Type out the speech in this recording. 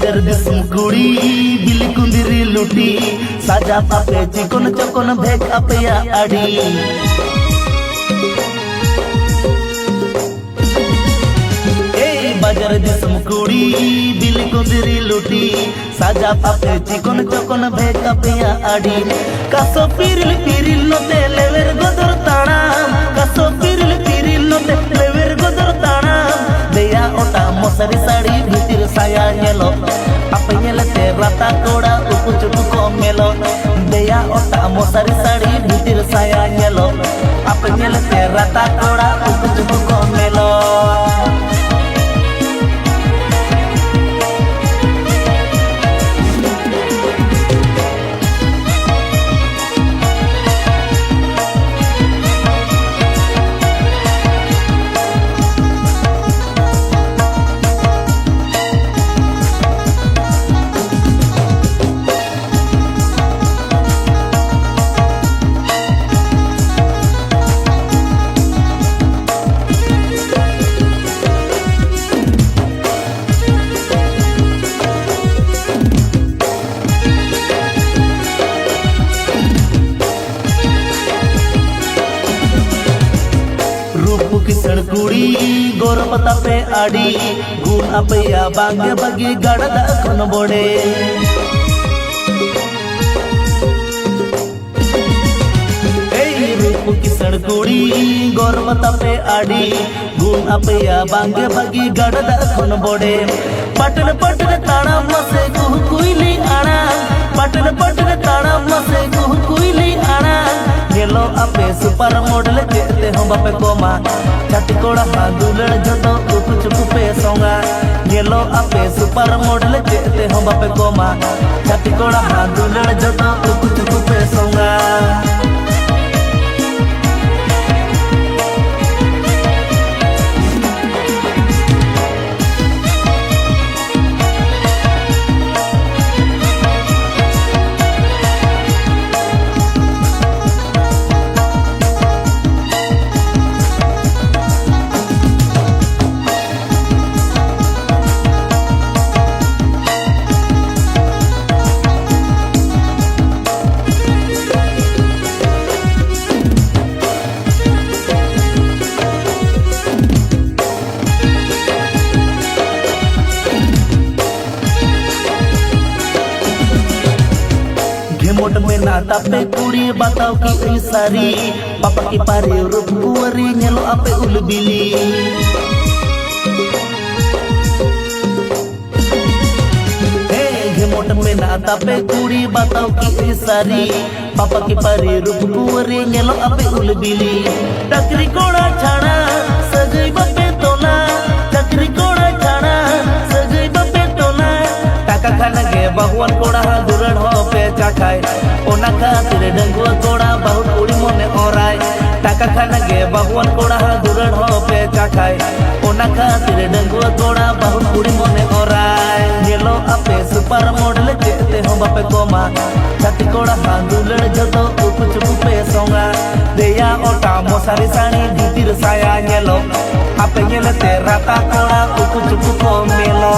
बाजार दिसम कुड़ी बिल कुंदिरी लुटी साजा पापे चिकन चकन भेक अपया आड़ी बाजार दिसम कुड़ी बिल कुंदिरी लुटी साजा पापे चिकन चकन भेक अपया आड़ी कासो पिरिल पिरिल नोते लेवेर गोदर ताणाम कासो पिरिल पिरिल नोते लेवेर गोदर ताणाम देया ओटा मसारी साड़ी भीतिर साया नेलो apa nyelete rata koda uku cuku komelo deya otak mosari sari butir saya nyelo apa nyelete rata koda uku cuku komelo किसण कुड़ी गोरपता पे आड़ी गुण अपया बांगे बगी गड़दा खन बोड़े रूप किसण कुड़ी गोरपता पे आड़ी गुण अपया बांगे बगी गड़दा खन बोड़े पटन पटन ताड़ा मसे कुह कुइली आड़ा पटन पटन ताड़ा मसे कुह कुइली आड़ा गेलो आपे सुपर मॉडल केते हम बापे कोमा छाती कोड़ा हादुलड़ जतो उकु चुकु पे सोंगा गेलो आपे सुपर मॉडल केते हम बापे कोमा छाती कोड़ा हादुलड़ जतो उकु चुकु पे सोंगा मोट में नाता पे कुड़ी बताओ कि ई सारी पापा की पारे रूप कुंवरी नेलो आपे उलबिली मोट में नाता पे कुड़ी बताओ कि ई सारी पापा की पारे रूप कुंवरी नेलो आपे उलबिली टकरी कोड़ा छाड़ा सजई बपे तोला टकरी कोड़ा छाड़ा सजई बपे तोला टाका खाना गे भगवान कोड़ा दुरड़ हो पे चाखाय ओना खातिर डंगुआ कोड़ा बहुत कुड़ी मने ओराय टाका खाना गे भगवान कोड़ा दुरड़ हो पे चाखाय ओना खातिर डंगुआ कोड़ा बहुत कुड़ी मने ओराय गेलो आपे सुपर मॉडल केते हम बापे कोमा छाती कोड़ा हादुलड़ जतो उकु चुकु पे सोंगा देया ओटा मसारी साड़ी भीतिर साया नेलो आपे नेलते राता कोड़ा उकु चुकु को मेलो